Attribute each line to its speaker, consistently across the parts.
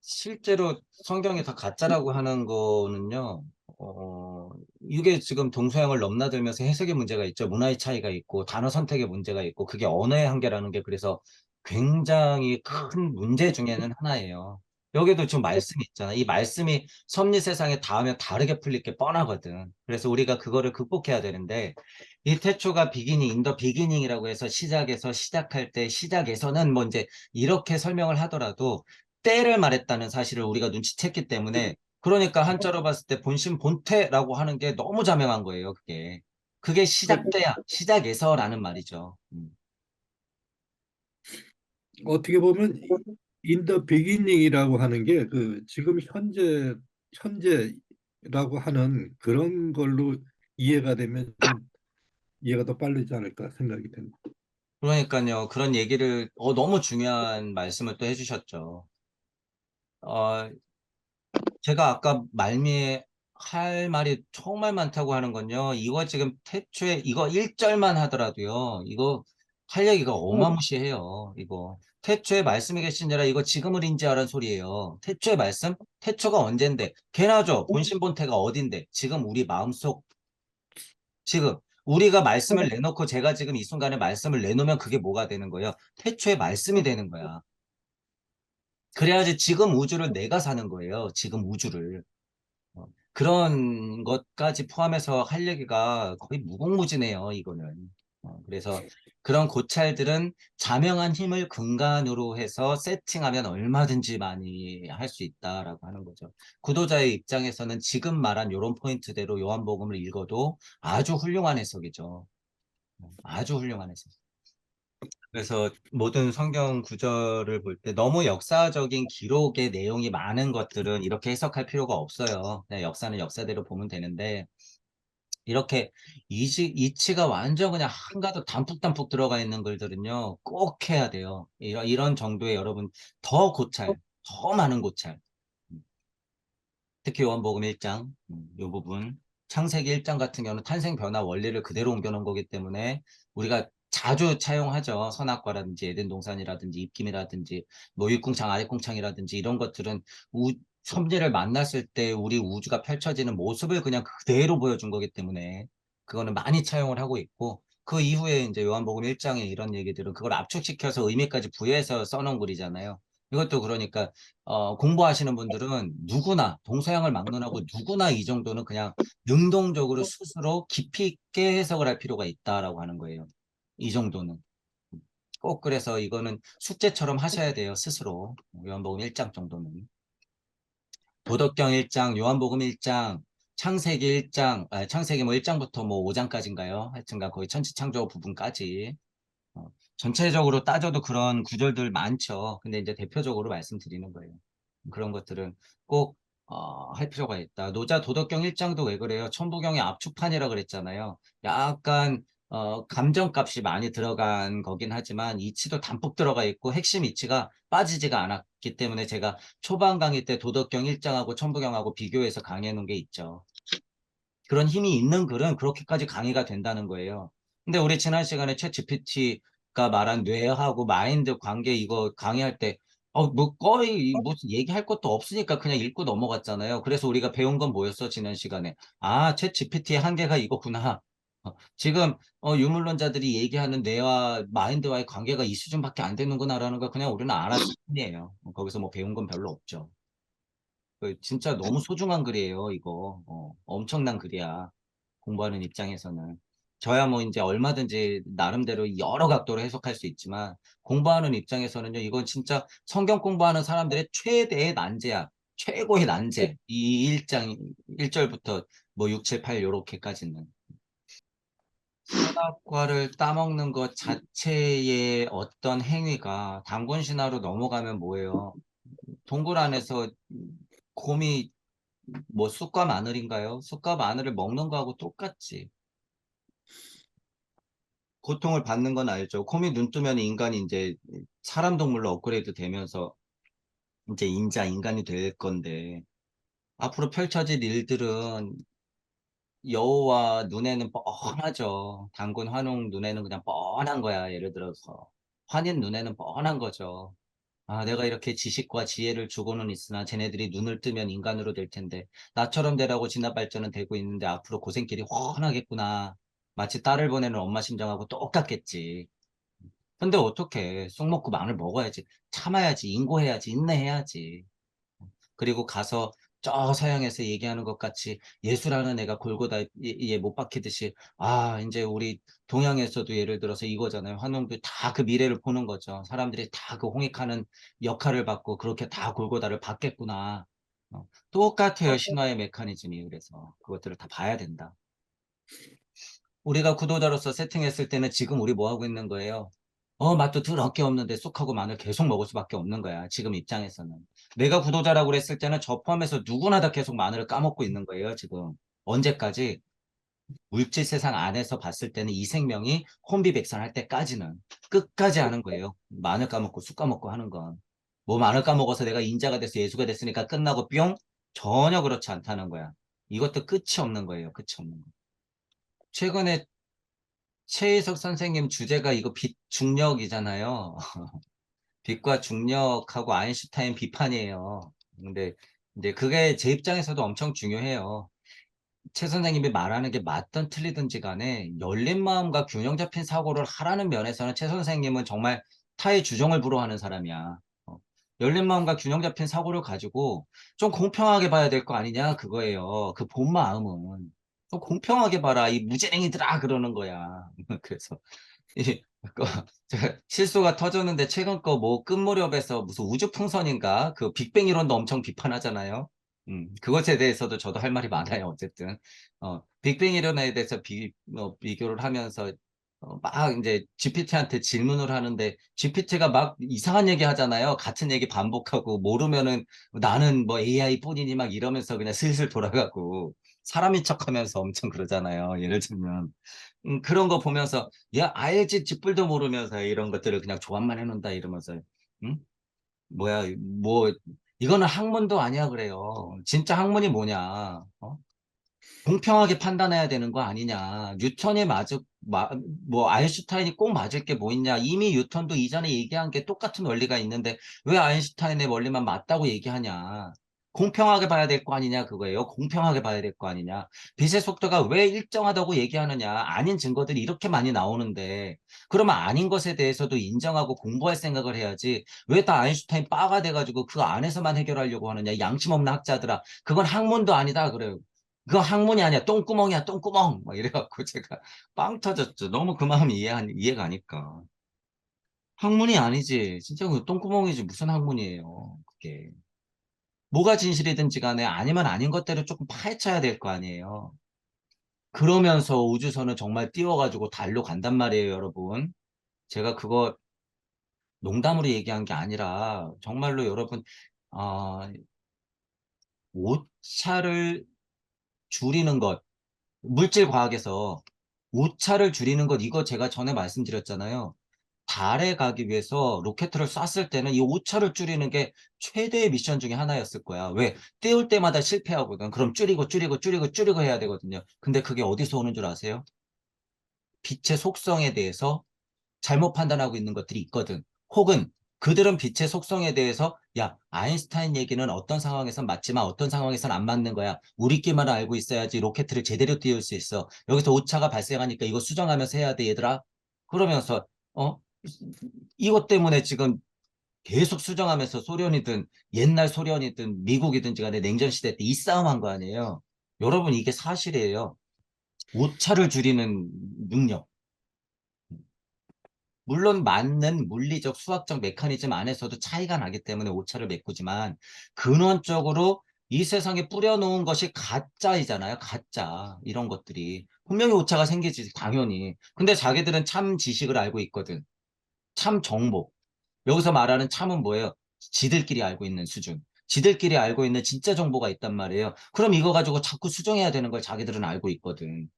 Speaker 1: 실제로 성경이 다 가짜라고 하는 거는요, 어, 이게 지금 동서양을 넘나들면서 해석의 문제가 있죠. 문화의 차이가 있고, 단어 선택의 문제가 있고, 그게 언어의 한계라는 게 그래서 굉장히 큰 문제 중에는 하나예요. 여기도 지금 말씀이 있잖아. 이 말씀이 섭리 세상에 닿으면 다르게 풀릴 게 뻔하거든. 그래서 우리가 그거를 극복해야 되는데, 이 태초가 비기닝, 인더 비기닝이라고 해서 시작에서 시작할 때, 시작에서는 뭐 이제 이렇게 설명을 하더라도, 때를 말했다는 사실을 우리가 눈치챘기 때문에 그러니까 한자로 봤을 때 본심 본태라고 하는 게 너무 자명한 거예요, 그게. 그게 시작
Speaker 2: 그러니까
Speaker 1: 때야. 시작에서라는 말이죠.
Speaker 2: 어떻게 보면 in the beginning이라고 하는 게 그 지금 현재라고 하는 그런 걸로 이해가 되면 좀 이해가 더 빠르지 않을까 생각이 됩니다.
Speaker 1: 그러니까요. 그런 얘기를 너무 중요한 말씀을 또 해주셨죠. 어, 제가 아까 말미에 할 말이 정말 많다고 하는 건요. 이거 지금 태초에 이거 1절만 하더라도요. 이거 할 얘기가 어마무시해요. 이거. 태초에 말씀이 계신지라 이거 지금을 인지하라는 소리예요. 태초의 말씀? 태초가 언젠데? 개나죠. 본심본태가 어딘데? 지금 우리 마음속 지금 우리가 말씀을 내놓고 제가 지금 이 순간에 말씀을 내놓으면 그게 뭐가 되는 거예요? 태초의 말씀이 되는 거야. 그래야지 지금 우주를 내가 사는 거예요. 지금 우주를. 그런 것까지 포함해서 할 얘기가 거의 무궁무진해요, 이거는. 그래서 그런 고찰들은 자명한 힘을 근간으로 해서 세팅하면 얼마든지 많이 할 수 있다라고 하는 거죠. 구도자의 입장에서는 지금 말한 이런 포인트대로 요한복음을 읽어도 아주 훌륭한 해석이죠. 아주 훌륭한 해석. 그래서 모든 성경 구절을 볼 때 너무 역사적인 기록의 내용이 많은 것들은 이렇게 해석할 필요가 없어요. 그냥 역사는 역사대로 보면 되는데 이렇게 이치가 완전 그냥 한가득 담뿍담뿍 들어가 있는 글들은요, 꼭 해야 돼요. 이런 정도의 여러분, 더 고찰, 더 많은 고찰. 특히 요한복음 1장, 이 부분. 창세기 1장 같은 경우는 탄생 변화 원리를 그대로 옮겨놓은 거기 때문에 우리가 자주 차용하죠. 선악과라든지 에덴 동산이라든지 입김이라든지 뭐 윗궁창 아랫궁창이라든지 이런 것들은 섭리를 만났을 때 우리 우주가 펼쳐지는 모습을 그냥 그대로 보여준 거기 때문에 그거는 많이 차용을 하고 있고 그 이후에 이제 요한복음 1장에 이런 얘기들은 그걸 압축시켜서 의미까지 부여해서 써놓은 글이잖아요. 이것도 그러니까 공부하시는 분들은 누구나 동서양을 막론하고 누구나 이 정도는 그냥 능동적으로 스스로 깊이 있게 해석을 할 필요가 있다라고 하는 거예요. 이 정도는. 꼭 그래서 이거는 숙제처럼 하셔야 돼요, 스스로. 요한복음 1장 정도는. 도덕경 1장, 요한복음 1장, 창세기 1장, 창세기 뭐 1장부터 뭐 5장까지인가요? 하여튼간 거의 천지창조 부분까지. 전체적으로 따져도 그런 구절들 많죠. 근데 이제 대표적으로 말씀드리는 거예요. 그런 것들은 꼭, 할 필요가 있다. 노자 도덕경 1장도 왜 그래요? 천부경의 압축판이라 그랬잖아요. 약간, 감정값이 많이 들어간 거긴 하지만 이치도 담뿍 들어가 있고 핵심 이치가 빠지지가 않았기 때문에 제가 초반 강의 때 도덕경 1장하고 천부경하고 비교해서 강의해 놓은 게 있죠. 그런 힘이 있는 글은 그렇게까지 강의가 된다는 거예요. 근데 우리 지난 시간에 챗 GPT가 말한 뇌하고 마인드 관계 이거 강의할 때, 뭐 거의 무슨 얘기할 것도 없으니까 그냥 읽고 넘어갔잖아요. 그래서 우리가 배운 건 뭐였어, 지난 시간에? 아, 챗 GPT의 한계가 이거구나. 지금 유물론자들이 얘기하는 뇌와 마인드와의 관계가 이 수준밖에 안 되는구나라는 거 그냥 우리는 알았을 뿐이에요. 거기서 뭐 배운 건 별로 없죠. 진짜 너무 소중한 글이에요, 이거. 엄청난 글이야. 공부하는 입장에서는. 저야 뭐 이제 얼마든지 나름대로 여러 각도로 해석할 수 있지만, 공부하는 입장에서는요, 이건 진짜 성경 공부하는 사람들의 최대의 난제야. 최고의 난제. 이 1장, 1절부터 뭐 6, 7, 8 요렇게까지는. 선악과를 따먹는 것 자체의 어떤 행위가 단군 신화로 넘어가면 뭐예요? 동굴 안에서 곰이 뭐 쑥과 마늘인가요? 쑥과 마늘을 먹는 거하고 똑같지. 고통을 받는 건 알죠. 곰이 눈 뜨면 인간이 이제 사람 동물로 업그레이드 되면서 이제 인간이 될 건데 앞으로 펼쳐질 일들은 여호와 눈에는 뻔하죠. 단군 환웅 눈에는 그냥 뻔한 거야. 예를 들어서 환인 눈에는 뻔한 거죠. 아, 내가 이렇게 지식과 지혜를 주고는 있으나 쟤네들이 눈을 뜨면 인간으로 될 텐데 나처럼 되라고 진화 발전은 되고 있는데 앞으로 고생길이 훤하겠구나. 마치 딸을 보내는 엄마 심정하고 똑같겠지. 근데 어떡해. 쑥 먹고 마늘 먹어야지. 참아야지. 인고해야지. 인내해야지. 그리고 가서 저 서양에서 얘기하는 것 같이 예수라는 애가 골고다 못 박히듯이 아 이제 우리 동양에서도 예를 들어서 이거잖아요. 환웅도 다 그 미래를 보는 거죠. 사람들이 다 그 홍익하는 역할을 받고 그렇게 다 골고다를 받겠구나. 똑같아요. 신화의 메커니즘이. 그래서 그것들을 다 봐야 된다. 우리가 구도자로서 세팅했을 때는 지금 우리 뭐 하고 있는 거예요? 맛도 더럽게 없는데 쑥하고 마늘 계속 먹을 수밖에 없는 거야. 지금 입장에서는. 내가 구도자라고 그랬을 때는 저 포함해서 누구나 다 계속 마늘을 까먹고 있는 거예요. 지금. 언제까지? 물질 세상 안에서 봤을 때는 이 생명이 혼비백산할 때까지는 끝까지 하는 거예요. 마늘 까먹고 쑥 까먹고 하는 건. 뭐 마늘 까먹어서 내가 인자가 돼서 예수가 됐으니까 끝나고 뿅? 전혀 그렇지 않다는 거야. 이것도 끝이 없는 거예요. 끝이 없는 거. 최근에 최희석 선생님 주제가 이거 빛 중력이잖아요. 빛과 중력하고 아인슈타인 비판이에요. 근데 이제 그게 제 입장에서도 엄청 중요해요. 최 선생님이 말하는 게 맞든 틀리든지 간에 열린 마음과 균형 잡힌 사고를 하라는 면에서는 최 선생님은 정말 타의 주정을 불허하는 사람이야. 열린 마음과 균형 잡힌 사고를 가지고 좀 공평하게 봐야 될 거 아니냐 그거예요. 그 본 마음은. 좀 공평하게 봐라. 이 무지랭이들아 그러는 거야. 그래서 이, 제가 실수가 터졌는데 최근 거 뭐 끝무렵에서 무슨 우주풍선인가 그 빅뱅 이론도 엄청 비판하잖아요. 그것에 대해서도 저도 할 말이 많아요. 어쨌든 빅뱅 이론에 대해서 비교를 하면서 막 이제 GPT한테 질문을 하는데 GPT가 막 이상한 얘기 하잖아요. 같은 얘기 반복하고 모르면은 나는 뭐 AI 뿐이니 막 이러면서 그냥 슬슬 돌아가고 사람인 척하면서 엄청 그러잖아요. 예를 들면 그런 거 보면서 야 알지 쥐뿔도 모르면서 이런 것들을 그냥 조합만 해놓는다 이러면서 응? 뭐야 뭐 이거는 학문도 아니야 그래요. 진짜 학문이 뭐냐? 공평하게 판단해야 되는 거 아니냐. 뉴턴이 뭐, 아인슈타인이 꼭 맞을 게 뭐 있냐. 이미 뉴턴도 이전에 얘기한 게 똑같은 원리가 있는데, 왜 아인슈타인의 원리만 맞다고 얘기하냐. 공평하게 봐야 될 거 아니냐, 그거예요. 공평하게 봐야 될 거 아니냐. 빛의 속도가 왜 일정하다고 얘기하느냐. 아닌 증거들이 이렇게 많이 나오는데, 그러면 아닌 것에 대해서도 인정하고 공부할 생각을 해야지. 왜 다 아인슈타인 빠가 돼가지고 그 안에서만 해결하려고 하느냐. 양심 없는 학자들아. 그건 학문도 아니다, 그래요. 그거 학문이 아니야. 똥구멍이야, 똥구멍. 막 이래갖고 제가 빵 터졌죠. 너무 그 마음이 이해가니까. 학문이 아니지. 진짜 그 똥구멍이지. 무슨 학문이에요. 그게. 뭐가 진실이든지 간에 아니면 아닌 것대로 조금 파헤쳐야 될 거 아니에요. 그러면서 우주선은 정말 띄워가지고 달로 간단 말이에요, 여러분. 제가 그거 농담으로 얘기한 게 아니라 정말로 여러분, 아, 오차를 줄이는 것, 물질 과학에서 오차를 줄이는 것, 이거 제가 전에 말씀드렸잖아요. 달에 가기 위해서 로켓을 쐈을 때는 이 오차를 줄이는 게 최대의 미션 중에 하나였을 거야. 왜? 띄울 때마다 실패하거든. 그럼 줄이고 줄이고 줄이고 줄이고 해야 되거든요. 근데 그게 어디서 오는 줄 아세요? 빛의 속성에 대해서 잘못 판단하고 있는 것들이 있거든. 혹은 그들은 빛의 속성에 대해서 야, 아인슈타인 얘기는 어떤 상황에선 맞지만 어떤 상황에선 안 맞는 거야. 우리끼리만 알고 있어야지 로켓을 제대로 띄울 수 있어. 여기서 오차가 발생하니까 이거 수정하면서 해야 돼, 얘들아. 그러면서 어? 이것 때문에 지금 계속 수정하면서 소련이든 옛날 소련이든 미국이든지 간에 냉전 시대 때 이 싸움 한 거 아니에요. 여러분 이게 사실이에요. 오차를 줄이는 능력. 물론 맞는 물리적, 수학적 메커니즘 안에서도 차이가 나기 때문에 오차를 메꾸지만 근원적으로 이 세상에 뿌려놓은 것이 가짜이잖아요. 가짜. 이런 것들이. 분명히 오차가 생기지, 당연히. 근데 자기들은 참 지식을 알고 있거든. 참 정보. 여기서 말하는 참은 뭐예요? 지들끼리 알고 있는 수준. 지들끼리 알고 있는 진짜 정보가 있단 말이에요. 그럼 이거 가지고 자꾸 수정해야 되는 걸 자기들은 알고 있거든.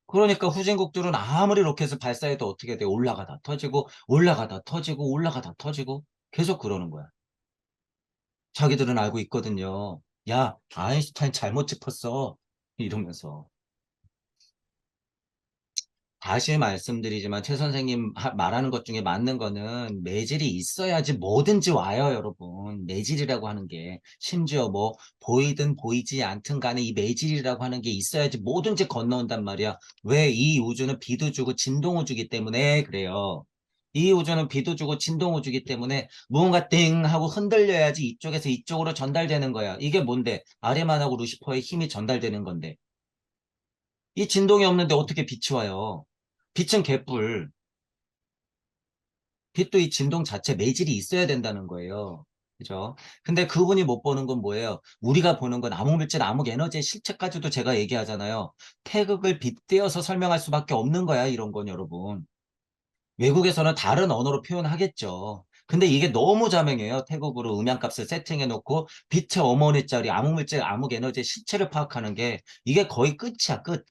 Speaker 1: 그러니까 후진국들은 아무리 로켓을 발사해도 어떻게 돼? 올라가다 터지고, 올라가다 터지고, 올라가다 터지고, 계속 그러는 거야. 자기들은 알고 있거든요. 야, 아인슈타인 잘못 짚었어. 이러면서. 다시 말씀드리지만 최 선생님 말하는 것 중에 맞는 거는 매질이 있어야지 뭐든지 와요, 여러분. 매질이라고 하는 게 심지어 뭐 보이든 보이지 않든 간에 이 매질이라고 하는 게 있어야지 뭐든지 건너온단 말이야. 왜? 이 우주는 비도 주고 진동우주기 때문에 그래요. 이 우주는 비도 주고 진동우주기 때문에 무언가 띵 하고 흔들려야지 이쪽에서 이쪽으로 전달되는 거야. 이게 뭔데? 아리만하고 루시퍼의 힘이 전달되는 건데. 이 진동이 없는데 어떻게 빛이 와요? 빛은 개뿔. 빛도 이 진동 자체 매질이 있어야 된다는 거예요. 그죠? 근데 그분이 못 보는 건 뭐예요? 우리가 보는 건 암흑물질, 암흑에너지의 실체까지도 제가 얘기하잖아요. 태극을 빗대어서 설명할 수밖에 없는 거야, 이런 건 여러분. 외국에서는 다른 언어로 표현하겠죠. 근데 이게 너무 자명해요. 태국으로 음향값을 세팅해 놓고 빛의 어머니짜리 암흑물질, 암흑에너지의 실체를 파악하는 게 이게 거의 끝이야, 끝.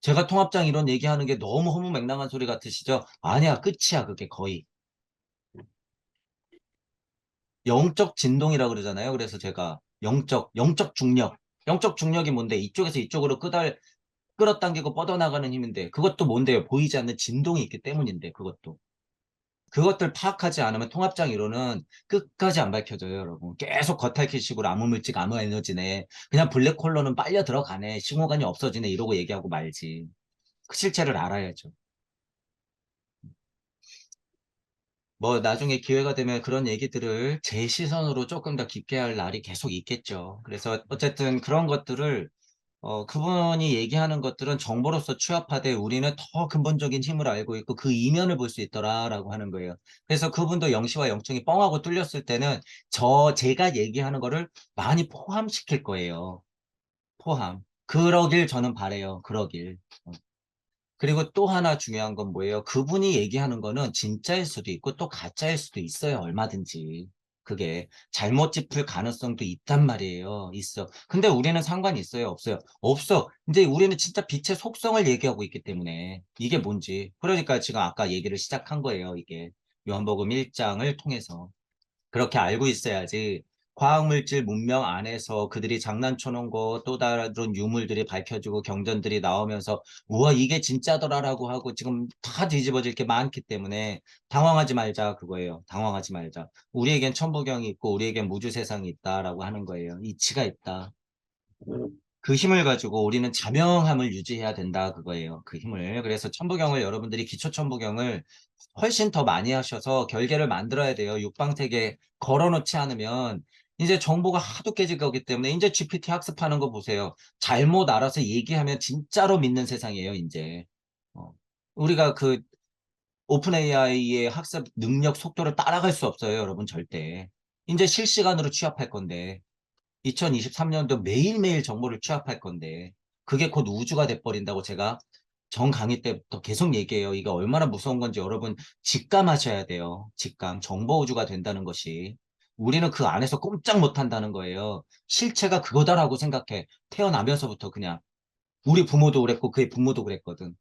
Speaker 1: 제가 통합장 이론 얘기하는 게 너무 허무맹랑한 소리 같으시죠? 아니야, 끝이야, 그게 거의. 영적 진동이라고 그러잖아요. 그래서 제가 영적 중력. 영적 중력이 뭔데? 이쪽에서 이쪽으로 끌어당기고 뻗어나가는 힘인데, 그것도 뭔데요? 보이지 않는 진동이 있기 때문인데, 그것도. 그것들 파악하지 않으면 통합장 이론은 끝까지 안 밝혀져요, 여러분. 계속 겉핥기식으로 암흑물질, 암흑에너지네. 그냥 블랙홀로는 빨려 들어가네. 싱호간이 없어지네. 이러고 얘기하고 말지. 그 실체를 알아야죠. 뭐 나중에 기회가 되면 그런 얘기들을 제 시선으로 조금 더 깊게 할 날이 계속 있겠죠. 그래서 어쨌든 그런 것들을 그분이 얘기하는 것들은 정보로서 취합하되 우리는 더 근본적인 힘을 알고 있고 그 이면을 볼 수 있더라라고 하는 거예요. 그래서 그분도 영시와 영청이 뻥하고 뚫렸을 때는 제가 얘기하는 거를 많이 포함시킬 거예요. 포함. 그러길 저는 바래요. 그러길. 그리고 또 하나 중요한 건 뭐예요? 그분이 얘기하는 거는 진짜일 수도 있고 또 가짜일 수도 있어요. 얼마든지. 그게 잘못 짚을 가능성도 있단 말이에요. 있어. 근데 우리는 상관이 있어요? 없어요? 없어. 이제 우리는 진짜 빛의 속성을 얘기하고 있기 때문에 이게 뭔지. 그러니까 지금 아까 얘기를 시작한 거예요. 이게. 요한복음 1장을 통해서. 그렇게 알고 있어야지 과학물질 문명 안에서 그들이 장난쳐 놓은 거 또 다른 유물들이 밝혀지고 경전들이 나오면서 우와 이게 진짜더라라고 하고 지금 다 뒤집어질 게 많기 때문에 당황하지 말자 그거예요. 당황하지 말자. 우리에겐 천부경이 있고 우리에겐 무주 세상이 있다라고 하는 거예요. 이치가 있다. 그 힘을 가지고 우리는 자명함을 유지해야 된다 그거예요. 그 힘을. 그래서 천부경을 여러분들이 기초 천부경을 훨씬 더 많이 하셔서 결계를 만들어야 돼요. 육방택에 걸어놓지 않으면 이제 정보가 하도 깨질 거기 때문에 이제 GPT 학습하는 거 보세요. 잘못 알아서 얘기하면 진짜로 믿는 세상이에요, 이제. 어. 우리가 그 오픈 AI의 학습 능력 속도를 따라갈 수 없어요, 여러분, 절대. 이제 실시간으로 취합할 건데. 2023년도 매일매일 정보를 취합할 건데 그게 곧 우주가 돼버린다고 제가 전 강의 때부터 계속 얘기해요. 이게 얼마나 무서운 건지 여러분 직감하셔야 돼요. 직감. 정보 우주가 된다는 것이. 우리는 그 안에서 꼼짝 못한다는 거예요. 실체가 그거다라고 생각해. 태어나면서부터 그냥. 우리 부모도 그랬고 그의 부모도 그랬거든.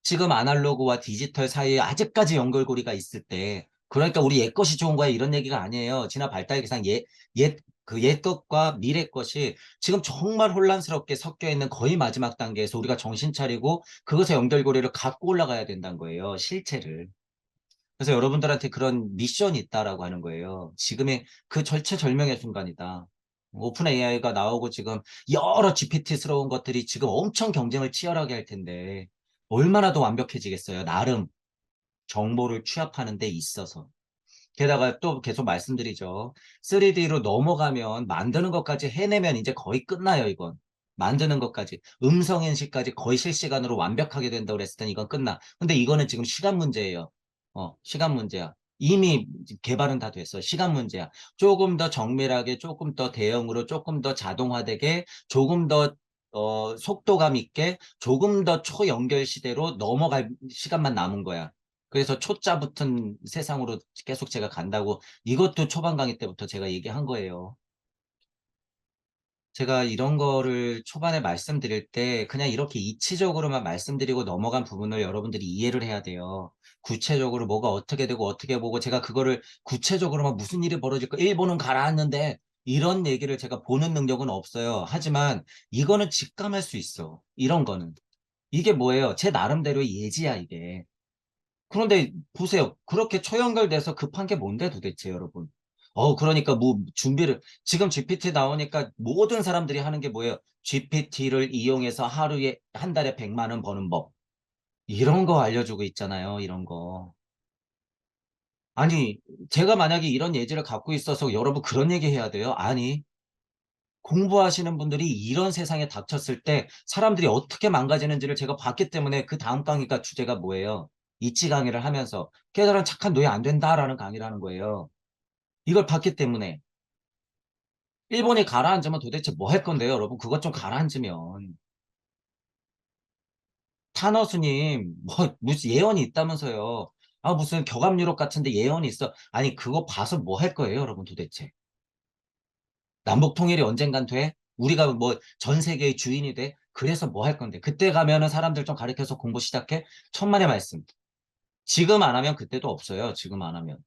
Speaker 1: 지금 아날로그와 디지털 사이에 아직까지 연결고리가 있을 때, 그러니까 우리 옛 것이 좋은 거야 이런 얘기가 아니에요. 진화 발달 기상 옛 것과 미래 것이 지금 정말 혼란스럽게 섞여 있는 거의 마지막 단계에서 우리가 정신 차리고 그것의 연결고리를 갖고 올라가야 된다는 거예요. 실체를. 그래서 여러분들한테 그런 미션이 있다라고 하는 거예요. 지금의 그 절체절명의 순간이다. 오픈 AI가 나오고 지금 여러 GPT스러운 것들이 지금 엄청 경쟁을 치열하게 할 텐데 얼마나 더 완벽해지겠어요. 나름 정보를 취합하는 데 있어서. 게다가 또 계속 말씀드리죠. 3D로 넘어가면 만드는 것까지 해내면 이제 거의 끝나요, 이건. 만드는 것까지. 음성인식까지 거의 실시간으로 완벽하게 된다고 그랬을 땐 이건 끝나. 근데 이거는 지금 시간 문제예요. 시간 문제야. 이미 개발은 다 됐어. 시간 문제야. 조금 더 정밀하게, 조금 더 대형으로, 조금 더 자동화되게, 조금 더 속도감 있게, 조금 더 초연결 시대로 넘어갈 시간만 남은 거야. 그래서 초짜 붙은 세상으로 계속 제가 간다고 이것도 초반 강의 때부터 제가 얘기한 거예요. 제가 이런 거를 초반에 말씀드릴 때 그냥 이렇게 이치적으로만 말씀드리고 넘어간 부분을 여러분들이 이해를 해야 돼요. 구체적으로 뭐가 어떻게 되고 어떻게 보고 제가 그거를 구체적으로만 무슨 일이 벌어질까 일본은 가라앉는데 이런 얘기를 제가 보는 능력은 없어요. 하지만 이거는 직감할 수 있어. 이런 거는. 이게 뭐예요? 제 나름대로의 예지야, 이게. 그런데 보세요. 그렇게 초연결돼서 급한 게 뭔데 도대체, 여러분? 그러니까 뭐 준비를, 지금 GPT 나오니까 모든 사람들이 하는 게 뭐예요? GPT를 이용해서 하루에, 한 달에 100만 원 버는 법. 이런 거 알려주고 있잖아요, 이런 거. 아니, 제가 만약에 이런 예지를 갖고 있어서 여러분 그런 얘기 해야 돼요? 아니, 공부하시는 분들이 이런 세상에 닥쳤을 때 사람들이 어떻게 망가지는지를 제가 봤기 때문에 그 다음 강의가 주제가 뭐예요? 이치 강의를 하면서 깨달은 착한 노예 안 된다라는 강의를 하는 거예요. 이걸 봤기 때문에 일본이 가라앉으면 도대체 뭐 할 건데요, 여러분? 그것 좀 가라앉으면 타너스님 뭐 무슨 예언이 있다면서요? 아 무슨 격압 유럽 같은데 예언이 있어? 아니 그거 봐서 뭐 할 거예요, 여러분 도대체? 남북 통일이 언젠간 돼? 우리가 뭐 전 세계의 주인이 돼? 그래서 뭐 할 건데? 그때 가면은 사람들 좀 가르쳐서 공부 시작해? 천만의 말씀. 지금 안 하면 그때도 없어요. 지금 안 하면.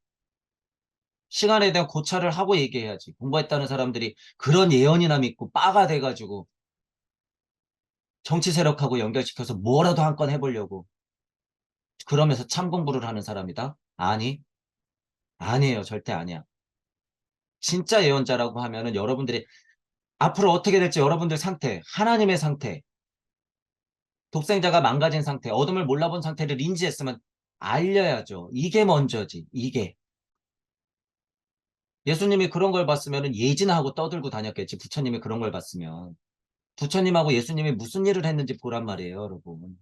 Speaker 1: 시간에 대한 고찰을 하고 얘기해야지. 공부했다는 사람들이 그런 예언이나 믿고 빠가 돼가지고 정치 세력하고 연결시켜서 뭐라도 한 건 해보려고. 그러면서 참 공부를 하는 사람이다? 아니, 아니에요. 절대 아니야. 진짜 예언자라고 하면은 여러분들이 앞으로 어떻게 될지 여러분들 상태, 하나님의 상태, 독생자가 망가진 상태, 어둠을 몰라본 상태를 인지했으면 알려야죠. 이게 먼저지, 이게. 예수님이 그런 걸 봤으면 예진하고 떠들고 다녔겠지. 부처님이 그런 걸 봤으면. 부처님하고 예수님이 무슨 일을 했는지 보란 말이에요, 여러분.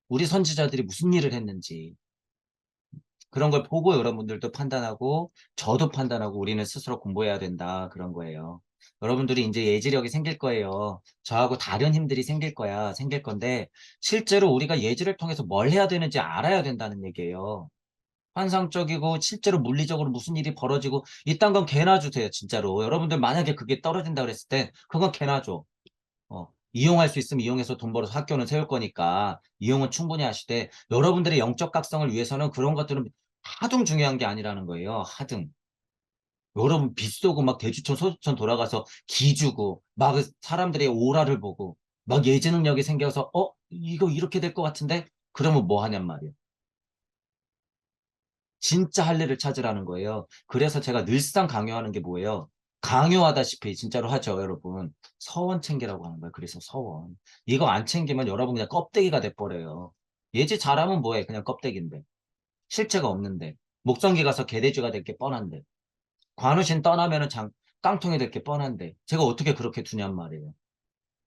Speaker 1: 우리 선지자들이 무슨 일을 했는지. 그런 걸 보고 여러분들도 판단하고, 저도 판단하고, 우리는 스스로 공부해야 된다. 그런 거예요. 여러분들이 이제 예지력이 생길 거예요. 저하고 다른 힘들이 생길 거야. 생길 건데, 실제로 우리가 예지를 통해서 뭘 해야 되는지 알아야 된다는 얘기예요. 환상적이고 실제로 물리적으로 무슨 일이 벌어지고 이딴 건 개나 주세요, 진짜로. 여러분들 만약에 그게 떨어진다 그랬을 때 그건 개나 줘. 이용할 수 있으면 이용해서 돈 벌어서 학교는 세울 거니까 이용은 충분히 하시되 여러분들의 영적 각성을 위해서는 그런 것들은 하등 중요한 게 아니라는 거예요. 하등. 여러분 빚 쏘고 막 대주천 소주천 돌아가서 기주고 막 사람들의 오라를 보고 막 예지 능력이 생겨서 이거 이렇게 될 것 같은데 그러면 뭐 하냔 말이에요. 진짜 할 일을 찾으라는 거예요. 그래서 제가 늘상 강요하는 게 뭐예요? 강요하다시피 진짜로 하죠, 여러분. 서원 챙기라고 하는 거예요. 그래서 서원. 이거 안 챙기면 여러분 그냥 껍데기가 돼버려요. 예지 잘하면 뭐해? 그냥 껍데기인데. 실체가 없는데. 목성기 가서 개돼지가 될 게 뻔한데. 관우신 떠나면은 깡통이 될 게 뻔한데. 제가 어떻게 그렇게 두냔 말이에요.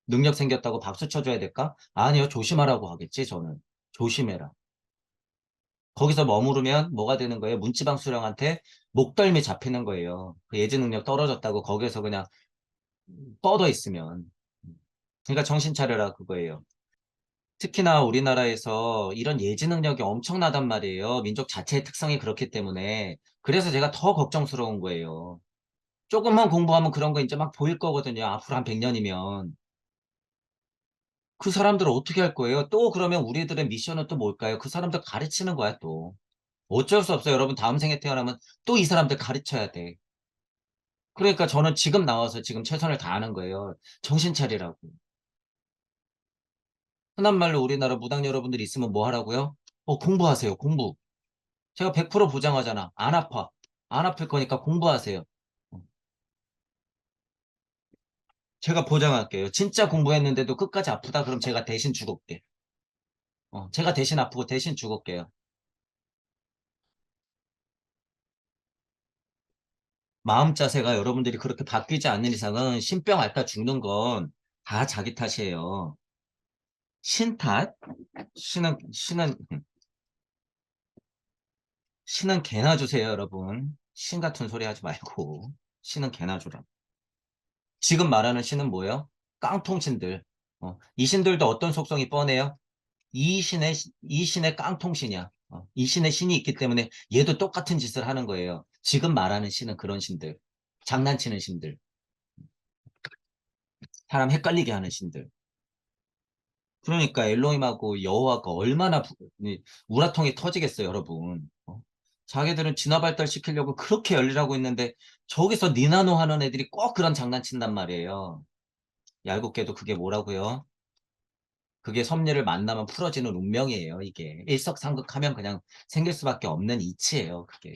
Speaker 1: 능력 생겼다고 박수 쳐줘야 될까? 아니요, 조심하라고 하겠지, 저는. 조심해라. 거기서 머무르면 뭐가 되는 거예요? 문지방 수령한테 목덜미 잡히는 거예요. 그 예지 능력 떨어졌다고 거기서 그냥 뻗어 있으면. 그러니까 정신 차려라 그거예요. 특히나 우리나라에서 이런 예지 능력이 엄청나단 말이에요. 민족 자체의 특성이 그렇기 때문에. 그래서 제가 더 걱정스러운 거예요. 조금만 공부하면 그런 거 이제 막 보일 거거든요. 앞으로 한 100년이면. 그 사람들을 어떻게 할 거예요? 또 그러면 우리들의 미션은 또 뭘까요? 그 사람들 가르치는 거야, 또. 어쩔 수 없어요. 여러분 다음 생에 태어나면 또 이 사람들 가르쳐야 돼. 그러니까 저는 지금 나와서 지금 최선을 다하는 거예요. 정신 차리라고. 흔한 말로 우리나라 무당 여러분들이 있으면 뭐 하라고요? 공부하세요. 공부. 제가 100% 보장하잖아. 안 아파. 안 아플 거니까 공부하세요. 어, 제가 보장할게요. 진짜 공부했는데도 끝까지 아프다 그럼 제가 대신 죽을게. 제가 대신 아프고 대신 죽을게요. 마음 자세가 여러분들이 그렇게 바뀌지 않는 이상은 신병 앓다 죽는 건 다 자기 탓이에요. 신 탓? 신은 개나 주세요, 여러분. 신 같은 소리 하지 말고. 신은 개나 주라. 지금 말하는 신은 뭐예요? 깡통신들. 이 신들도 어떤 속성이 뻔해요? 이 신의 깡통신이야. 이 신의 신이 있기 때문에 얘도 똑같은 짓을 하는 거예요. 지금 말하는 신은 그런 신들. 장난치는 신들. 사람 헷갈리게 하는 신들. 그러니까 엘로힘하고 여호와가 얼마나 우라통이 터지겠어요, 여러분. 자기들은 진화 발달 시키려고 그렇게 열일하고 있는데 저기서 니나노 하는 애들이 꼭 그런 장난친단 말이에요. 얄궂게도 그게 뭐라고요? 그게 섭리를 만나면 풀어지는 운명이에요, 이게. 일석삼극하면 그냥 생길 수밖에 없는 이치예요, 그게.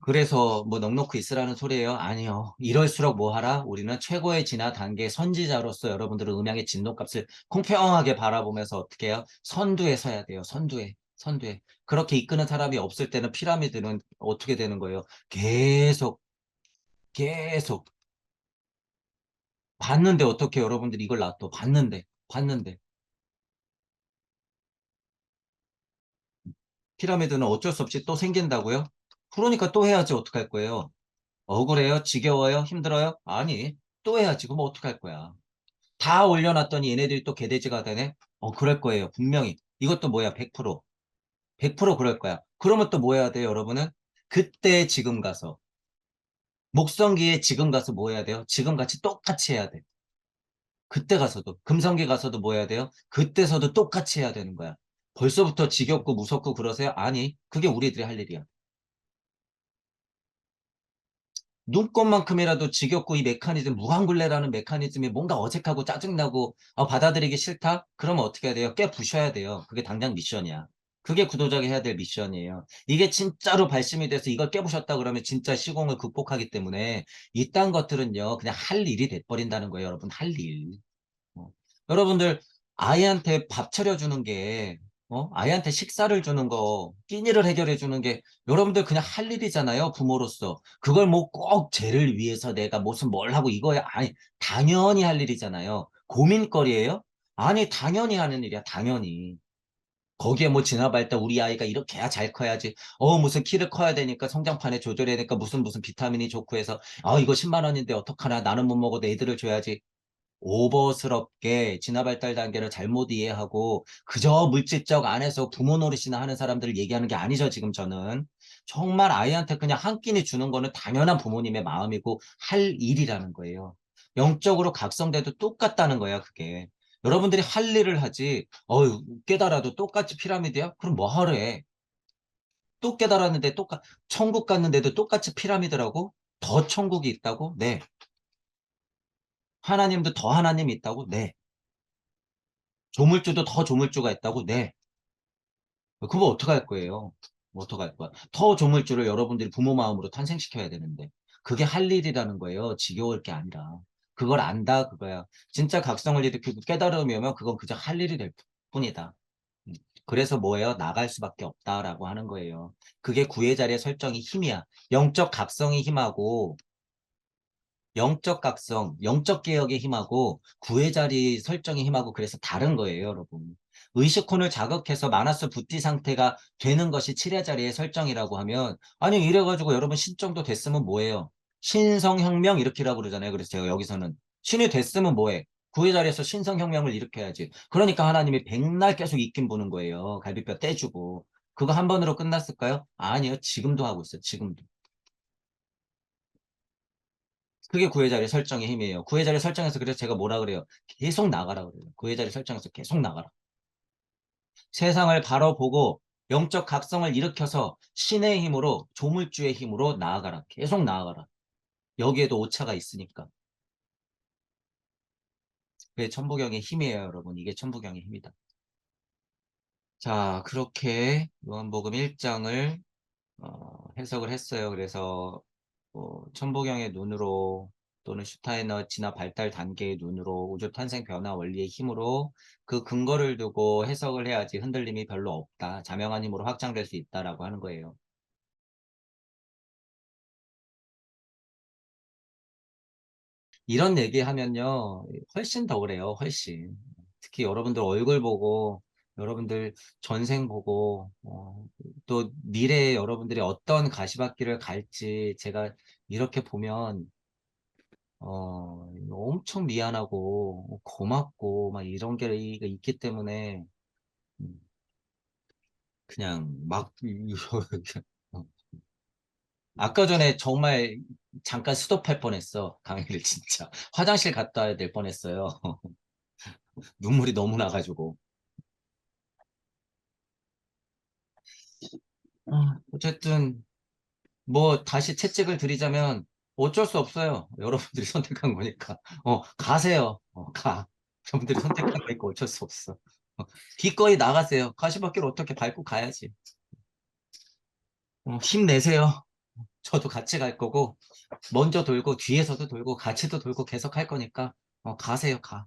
Speaker 1: 그래서 뭐 넉넉히 있으라는 소리예요? 아니요. 이럴수록 뭐 하라? 우리는 최고의 진화 단계 선지자로서 여러분들은 음양의 진노값을 공평하게 바라보면서 어떻게 해요? 선두에 서야 돼요. 선두에. 선두에. 그렇게 이끄는 사람이 없을 때는 피라미드는 어떻게 되는 거예요? 계속, 계속 봤는데 어떻게 여러분들이 이걸 놔둬? 봤는데. 피라미드는 어쩔 수 없이 또 생긴다고요? 그러니까 또 해야지 어떡할 거예요? 억울해요? 지겨워요? 힘들어요? 아니, 또 해야지. 그럼 어떡할 거야? 다 올려놨더니 얘네들이 또 개돼지가 되네? 그럴 거예요. 분명히. 이것도 뭐야? 100%. 100% 그럴 거야. 그러면 또 뭐 해야 돼요, 여러분은? 그때 지금 가서. 목성기에 지금 가서 뭐 해야 돼요? 지금 같이 똑같이 해야 돼. 그때 가서도. 금성기 가서도 뭐 해야 돼요? 그때서도 똑같이 해야 되는 거야. 벌써부터 지겹고 무섭고 그러세요? 아니, 그게 우리들이 할 일이야. 눈꽃만큼이라도 지겹고 이 메커니즘, 무한굴레라는 메커니즘이 뭔가 어색하고 짜증나고 받아들이기 싫다? 그러면 어떻게 해야 돼요? 깨 부셔야 돼요. 그게 당장 미션이야. 그게 구도자가 해야 될 미션이에요. 이게 진짜로 발심이 돼서 이걸 깨부셨다 그러면 진짜 시공을 극복하기 때문에 이딴 것들은요, 그냥 할 일이 돼버린다는 거예요, 여러분. 할 일. 어. 여러분들 아이한테 밥 차려주는 게 아이한테 식사를 주는 거, 끼니를 해결해 주는 게 여러분들 그냥 할 일이잖아요, 부모로서. 그걸 뭐 꼭 쟤를 위해서 내가 무슨 뭘 하고 이거야. 아니, 당연히 할 일이잖아요. 고민거리예요? 아니, 당연히 하는 일이야, 당연히. 거기에 뭐 진화발 때 우리 아이가 이렇게 해야 잘 커야지. 무슨 키를 커야 되니까 성장판에 조절해야 되니까 무슨 비타민이 좋고 해서 이거 10만 원인데 어떡하나 나는 못 먹어도 애들을 줘야지. 오버스럽게 진화 발달 단계를 잘못 이해하고 그저 물질적 안에서 부모 노릇이나 하는 사람들을 얘기하는 게 아니죠, 지금 저는. 정말 아이한테 그냥 한 끼니 주는 거는 당연한 부모님의 마음이고 할 일이라는 거예요. 영적으로 각성돼도 똑같다는 거야, 그게. 여러분들이 할 일을 하지, 깨달아도 똑같이 피라미드야? 그럼 뭐 하래? 또 깨달았는데 천국 갔는데도 똑같이 피라미드라고? 더 천국이 있다고? 네. 하나님도 더 하나님이 있다고? 네. 조물주도 더 조물주가 있다고? 네. 그거 어떡할 거예요? 어떡할 거야? 더 조물주를 여러분들이 부모 마음으로 탄생시켜야 되는데. 그게 할 일이라는 거예요. 지겨울 게 아니라. 그걸 안다, 그거야. 진짜 각성을 일으키고 깨달음이 오면 그건 그저 할 일이 될 뿐이다. 음. 그래서 뭐예요? 나갈 수밖에 없다라고 하는 거예요. 그게 구의 자리의 설정이 힘이야. 영적 각성이 힘하고 영적 각성, 영적 개혁의 힘하고 구의 자리 설정의 힘하고 그래서 다른 거예요, 여러분. 의식혼을 자극해서 마나스 부티 상태가 되는 것이 7의 자리의 설정이라고 하면 아니 이래가지고 여러분 신정도 됐으면 뭐예요? 신성혁명 이렇게라고 그러잖아요. 그래서 제가 여기서는 신이 됐으면 뭐해? 구의 자리에서 신성혁명을 일으켜야지. 그러니까 하나님이 백날 계속 입김 보는 거예요. 갈비뼈 떼주고. 그거 한 번으로 끝났을까요? 아니요. 지금도 하고 있어요. 지금도. 그게 구의 자리 설정의 힘이에요. 구의 자리 설정에서 그래서 제가 뭐라 그래요? 계속 나가라 그래요. 구의 자리 설정에서 계속 나가라. 세상을 바로 보고 영적 각성을 일으켜서 신의 힘으로 조물주의 힘으로 나아가라. 계속 나아가라. 여기에도 오차가 있으니까. 그게 천부경의 힘이에요, 여러분. 이게 천부경의 힘이다. 자, 그렇게 요한복음 1장을 해석을 했어요. 그래서 천부경의 눈으로 또는 슈타이너 진화 발달 단계의 눈으로 우주 탄생 변화 원리의 힘으로 그 근거를 두고 해석을 해야지 흔들림이 별로 없다. 자명한 힘으로 확장될 수 있다라고 하는 거예요. 이런 얘기하면요. 훨씬 더 그래요. 훨씬. 특히 여러분들 얼굴 보고 여러분들 전생 보고 또 미래에 여러분들이 어떤 가시밭길을 갈지 제가 이렇게 보면 엄청 미안하고 고맙고 막 이런 게 있기 때문에 음, 그냥 막 어. 아까 전에 정말 잠깐 스톱할 뻔했어. 강의를 진짜 화장실 갔다 와야 될 뻔했어요. 눈물이 너무 나가지고. 어쨌든 뭐 다시 채찍을 드리자면 어쩔 수 없어요. 여러분들이 선택한 거니까. 가세요. 가. 여러분들이 선택한 거니까 어쩔 수 없어. 기꺼이 나가세요. 가시밭길 어떻게 밟고 가야지. 힘내세요. 저도 같이 갈 거고, 먼저 돌고, 뒤에서도 돌고, 같이도 돌고 계속 할 거니까, 가세요, 가.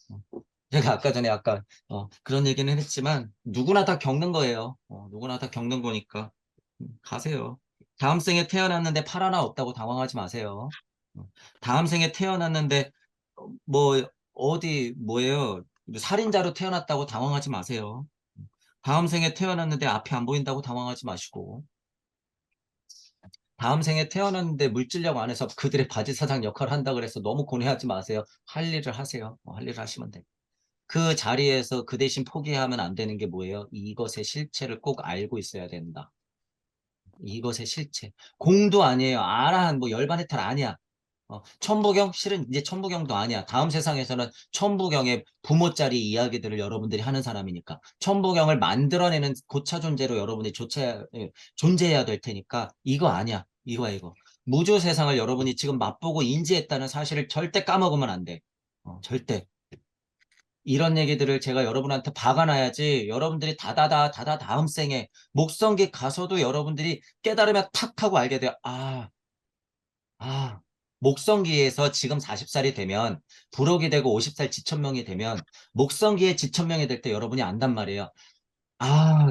Speaker 1: 어, 제가 아까 전에 그런 얘기는 했지만, 누구나 다 겪는 거예요. 누구나 다 겪는 거니까, 가세요. 다음 생에 태어났는데 팔 하나 없다고 당황하지 마세요. 어, 다음 생에 태어났는데, 뭐, 뭐예요? 살인자로 태어났다고 당황하지 마세요. 다음 생에 태어났는데 앞이 안 보인다고 당황하지 마시고, 다음 생에 태어났는데 물질력 안에서 그들의 바지사장 역할을 한다 그래서 너무 고뇌하지 마세요. 할 일을 하세요. 할 일을 하시면 돼요. 그 자리에서 그 대신 포기하면 안 되는 게 뭐예요? 이것의 실체를 꼭 알고 있어야 된다. 이것의 실체. 공도 아니에요. 아라한 뭐 열반 해탈 아니야. 천부경? 실은 이제 천부경도 아니야. 다음 세상에서는 천부경의 부모짜리 이야기들을 여러분들이 하는 사람이니까. 천부경을 만들어내는 고차 존재로 여러분이 존재해야 될 테니까 이거 아니야. 이거야, 이거. 무주 세상을 여러분이 지금 맛보고 인지했다는 사실을 절대 까먹으면 안 돼. 절대. 이런 얘기들을 제가 여러분한테 박아놔야지 여러분들이 다다다 다음 생에 목성기 가서도 여러분들이 깨달으면 탁 하고 알게 돼요. 목성기에서 지금 40살이 되면 불혹이 되고 50살 지천명이 되면 목성기에 지천명이 될 때 여러분이 안단 말이에요.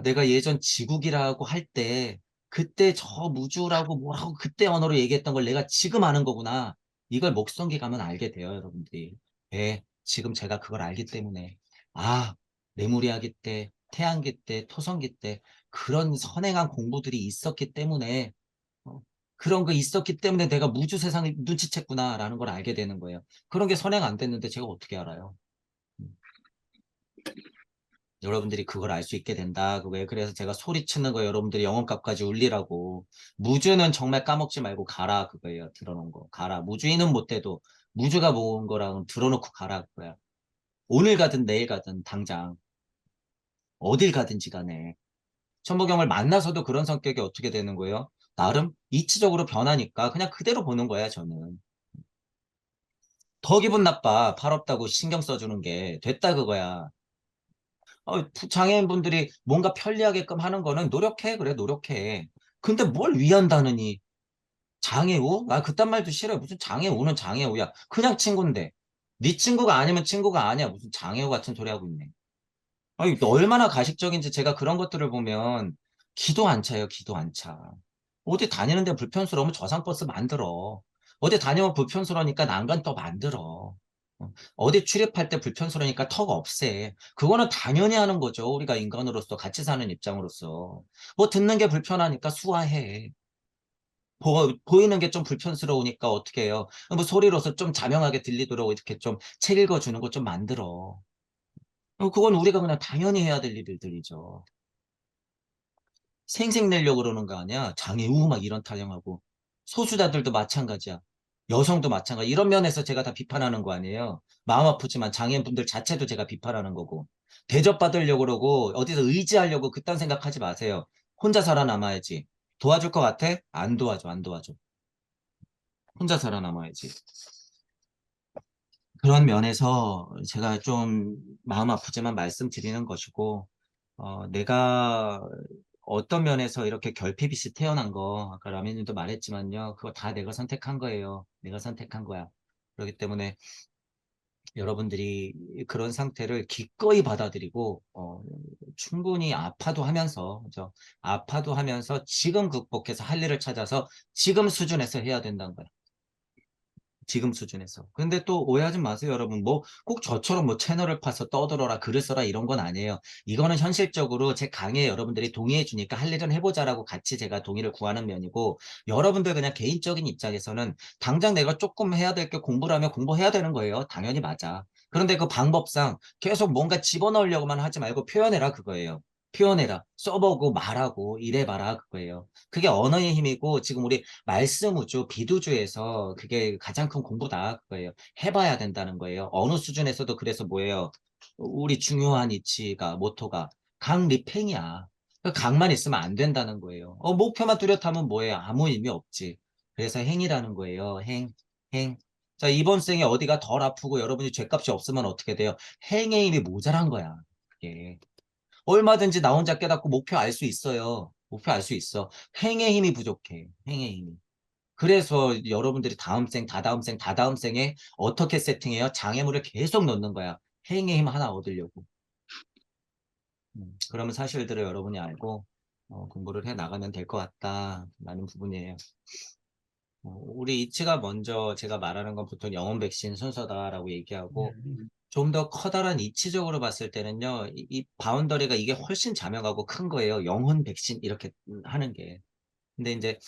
Speaker 1: 내가 예전 지국이라고 할 때 그때 저 무주라고 뭐라고 그때 언어로 얘기했던 걸 내가 지금 아는 거구나. 이걸 목성기 가면 알게 돼요, 여러분들이. 지금 제가 그걸 알기 때문에. 아, 레무리아기 때, 태양기 때, 토성기 때 그런 선행한 공부들이 있었기 때문에 어, 그런 거 있었기 때문에 내가 무주 세상을 눈치챘구나라는 걸 알게 되는 거예요. 그런 게 선행 안 됐는데 제가 어떻게 알아요? 음. 여러분들이 그걸 알 수 있게 된다. 왜 그래서 제가 소리치는 거 여러분들이 영혼값까지 울리라고. 무주는 정말 까먹지 말고 가라 그거예요. 들어놓은 거. 가라. 무주인은 못해도 무주가 모은 거랑 들어놓고 가라 그거야. 오늘 가든 내일 가든 당장 어딜 가든지 간에. 천부경을 만나서도 그런 성격이 어떻게 되는 거예요? 나름 이치적으로 변하니까 그냥 그대로 보는 거야, 저는. 더 기분 나빠. 팔 없다고 신경 써주는 게 됐다 그거야. 장애인분들이 뭔가 편리하게끔 하는 거는 노력해. 그래, 노력해. 근데 뭘 위한다느니. 장애우? 그딴 말도 싫어요. 무슨 장애우는 장애우야. 그냥 친구인데. 네 친구가 아니면 친구가 아니야. 무슨 장애우 같은 소리 하고 있네. 너 얼마나 가식적인지 제가 그런 것들을 보면 기도 안 차요. 기도 안 차. 어디 다니는데 불편스러우면 저상버스 만들어. 어디 다니면 불편스러우니까 난간 또 만들어. 어디 출입할 때 불편스러우니까 턱 없애. 그거는 당연히 하는 거죠. 우리가 인간으로서 같이 사는 입장으로서. 뭐 듣는 게 불편하니까 수화해. 보이는 게 좀 불편스러우니까 어떻게 해요? 뭐 소리로서 좀 자명하게 들리도록 이렇게 좀 책 읽어주는 거 좀 만들어. 그건 우리가 그냥 당연히 해야 될 일들이죠. 생색 내려고 그러는 거 아니야? 장애우 막 이런 타령하고. 소수자들도 마찬가지야. 여성도 마찬가지. 이런 면에서 제가 다 비판하는 거 아니에요. 마음 아프지만 장애인분들 자체도 제가 비판하는 거고. 대접받으려고 그러고 어디서 의지하려고 그딴 생각하지 마세요. 혼자 살아남아야지. 도와줄 것 같아? 안 도와줘, 안 도와줘. 혼자 살아남아야지. 그런 면에서 제가 좀 마음 아프지만 말씀드리는 것이고, 내가 어떤 면에서 이렇게 결핍이시 태어난 거, 아까 라면님도 말했지만요. 그거 다 내가 선택한 거예요. 내가 선택한 거야. 그렇기 때문에 여러분들이 그런 상태를 기꺼이 받아들이고, 충분히 아파도 하면서, 그죠? 아파도 하면서 지금 극복해서 할 일을 찾아서 지금 수준에서 해야 된다는 거야. 지금 수준에서. 근데 또 오해하지 마세요, 여러분. 뭐, 꼭 저처럼 뭐 채널을 파서 떠들어라, 글을 써라, 이런 건 아니에요. 이거는 현실적으로 제 강의에 여러분들이 동의해 주니까 할 일은 해보자라고 같이 제가 동의를 구하는 면이고, 여러분들 그냥 개인적인 입장에서는 당장 내가 조금 해야 될 게 공부라면 공부해야 되는 거예요. 당연히 맞아. 그런데 그 방법상 계속 뭔가 집어넣으려고만 하지 말고 표현해라, 그거예요. 표현해라. 써보고 말하고 이래봐라, 그거예요. 그게 언어의 힘이고, 지금 우리 말씀 우주, 비두주에서 그게 가장 큰 공부다. 그거예요. 해봐야 된다는 거예요. 어느 수준에서도 그래서 뭐예요? 우리 중요한 이치가, 모토가 강리팽이야. 그 강만 있으면 안 된다는 거예요. 목표만 뚜렷하면 뭐예요? 아무 의미 없지. 그래서 행이라는 거예요. 행, 행. 자, 이번 생에 어디가 덜 아프고 여러분이 죗값이 없으면 어떻게 돼요? 행의 힘이 모자란 거야. 그게. 얼마든지 나 혼자 깨닫고 목표 알 수 있어요. 목표 알 수 있어. 행의 힘이 부족해. 행의 힘이. 그래서 여러분들이 다음 생, 다다음 생, 다다음 생에 어떻게 세팅해요? 장애물을 계속 넣는 거야. 행의 힘 하나 얻으려고. 그러면 사실들을 여러분이 알고 공부를 해 나가면 될 것 같다라는 부분이에요. 우리 이치가 먼저 제가 말하는 건 보통 영혼 백신 순서다라고 얘기하고
Speaker 2: 음,
Speaker 1: 좀 더 커다란 이치적으로 봤을 때는요, 이 바운더리가 이게 훨씬 자명하고 큰 거예요. 영혼 백신 이렇게 하는 게. 근데 이제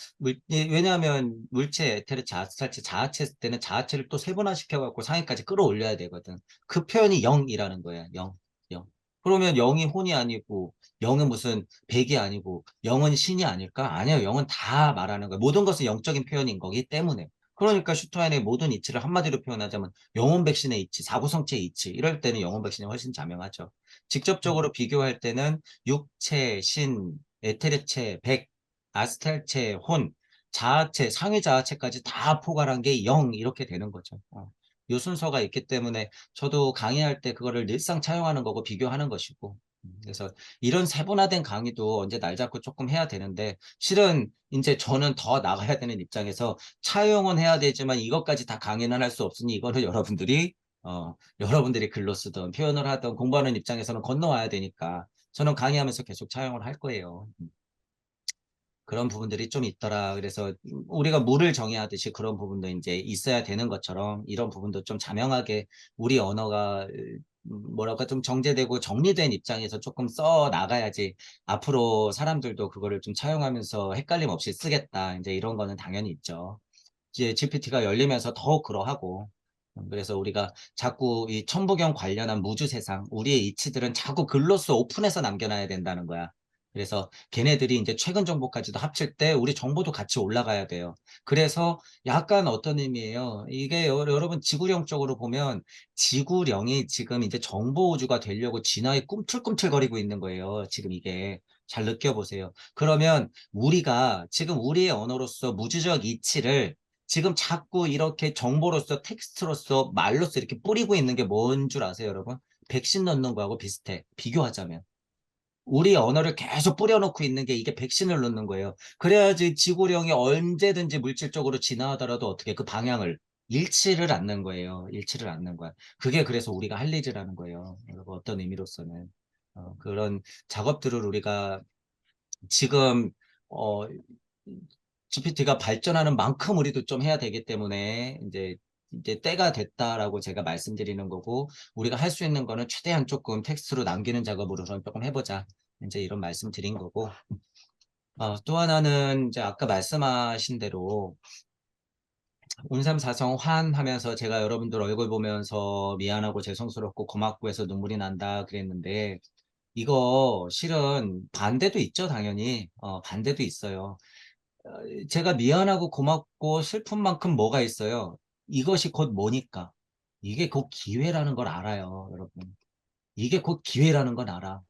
Speaker 1: 왜냐하면 물체, 에테르, 자아체, 자아체 때는 자아체를 또 세분화 시켜갖고 상위까지 끌어올려야 되거든. 그 표현이 영이라는 거야. 영, 영. 그러면 영이 혼이 아니고 영은 무슨 백이 아니고 영은 신이 아닐까? 아니요. 영은 다 말하는 거야. 모든 것은 영적인 표현인 거기 때문에. 그러니까 슈타인의 모든 이치를 한마디로 표현하자면 영혼 백신의 이치, 사구성체의 이치. 이럴 때는 영혼 백신이 훨씬 자명하죠. 직접적으로 비교할 때는 육체, 신, 에테르체, 백, 아스탈체, 혼, 자아체, 상위 자아체까지 다 포괄한 게 0 이렇게 되는 거죠. 요 순서가 있기 때문에 저도 강의할 때 그거를 늘상 차용하는 거고 비교하는 것이고 그래서 이런 세분화된 강의도 언제 날 잡고 조금 해야 되는데 실은 이제 저는 더 나가야 되는 입장에서 차용은 해야 되지만 이것까지 다 강의는 할 수 없으니 이거는 여러분들이 글로 쓰든 표현을 하든 공부하는 입장에서는 건너와야 되니까 저는 강의하면서 계속 차용을 할 거예요. 그런 부분들이 좀 있더라. 그래서 우리가 물을 정의하듯이 그런 부분도 이제 있어야 되는 것처럼 이런 부분도 좀 자명하게 우리 언어가 뭐랄까 좀 정제되고 정리된 입장에서 조금 써 나가야지 앞으로 사람들도 그거를 좀 차용하면서 헷갈림 없이 쓰겠다. 이제 이런 거는 당연히 있죠. 이제 GPT가 열리면서 더욱 그러하고 그래서 우리가 자꾸 이 천부경 관련한 무주 세상 우리의 이치들은 자꾸 글로써 오픈해서 남겨놔야 된다는 거야. 그래서 걔네들이 이제 최근 정보까지도 합칠 때 우리 정보도 같이 올라가야 돼요. 그래서 약간 어떤 의미예요? 이게 여러분 지구령적으로 보면 지구령이 지금 이제 정보 우주가 되려고 진화에 꿈틀꿈틀거리고 있는 거예요. 지금 이게 잘 느껴보세요. 그러면 우리가 지금 우리의 언어로서 무주적 이치를 지금 자꾸 이렇게 정보로서 텍스트로서 말로서 이렇게 뿌리고 있는 게 뭔 줄 아세요, 여러분? 백신 넣는 거하고 비슷해. 비교하자면. 우리 언어를 계속 뿌려놓고 있는 게 이게 백신을 넣는 거예요. 그래야지 지구령이 언제든지 물질적으로 진화하더라도 어떻게 그 방향을 잃지를 않는 거예요. 잃지를 않는 거야. 그게 그래서 우리가 할 일이라는 거예요. 여러분 어떤 의미로서는. 그런 작업들을 우리가 지금 어, GPT가 발전하는 만큼 우리도 좀 해야 되기 때문에 이제 때가 됐다라고 제가 말씀드리는 거고 우리가 할 수 있는 거는 최대한 조금 텍스트로 남기는 작업으로는 조금 해보자. 이제 이런 말씀 드린 거고 또 하나는 이제 아까 말씀하신 대로 운삼사성 환하면서 제가 여러분들 얼굴 보면서 미안하고 죄송스럽고 고맙고 해서 눈물이 난다 그랬는데 이거 실은 반대도 있죠, 당연히. 반대도 있어요. 어, 제가 미안하고 고맙고 슬픈 만큼 뭐가 있어요? 이것이 곧 뭐니까? 이게 곧 기회라는 걸 알아요, 여러분. 이게 곧 기회라는 건 알아.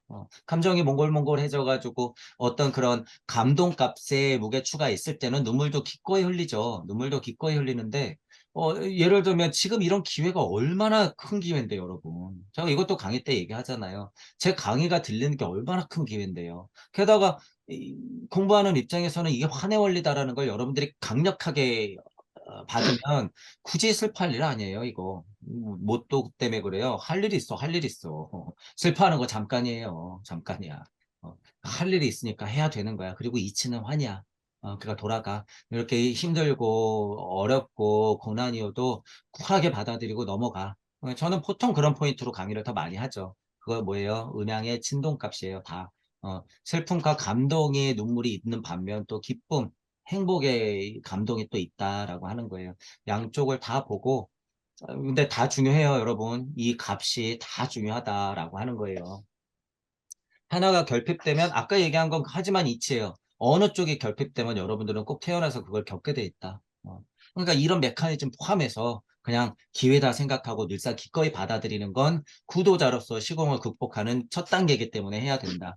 Speaker 1: 감정이 몽골몽골해져가지고 어떤 그런 감동값의 무게추가 있을 때는 눈물도 기꺼이 흘리죠. 눈물도 기꺼이 흘리는데, 예를 들면 지금 이런 기회가 얼마나 큰 기회인데, 여러분. 제가 이것도 강의 때 얘기하잖아요. 제 강의가 들리는 게 얼마나 큰 기회인데요. 게다가 이, 공부하는 입장에서는 이게 환의 원리다라는 걸 여러분들이 강력하게 받으면 굳이 슬퍼할 일 아니에요, 이거. 뭣도 때문에 그래요. 할 일이 있어, 할 일이 있어. 슬퍼하는 거 잠깐이에요. 잠깐이야. 할 일이 있으니까 해야 되는 거야. 그리고 이치는 환이야. 그가 돌아가. 이렇게 힘들고 어렵고 고난이어도 쿨하게 받아들이고 넘어가. 저는 보통 그런 포인트로 강의를 더 많이 하죠. 그거 뭐예요? 음양의 진동값이에요, 다. 슬픔과 감동의 눈물이 있는 반면 또 기쁨, 행복의 감동이 또 있다라고 하는 거예요. 양쪽을 다 보고, 근데 다 중요해요, 여러분. 이 값이 다 중요하다라고 하는 거예요. 하나가 결핍되면, 아까 얘기한 건 하지만 이치예요. 어느 쪽이 결핍되면 여러분들은 꼭 태어나서 그걸 겪게 돼 있다. 그러니까 이런 메커니즘 포함해서 그냥 기회다 생각하고 늘상 기꺼이 받아들이는 건 구도자로서 시공을 극복하는 첫 단계이기 때문에 해야 된다.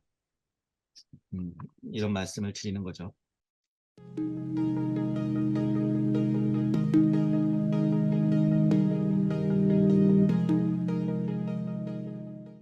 Speaker 1: 이런 말씀을 드리는 거죠.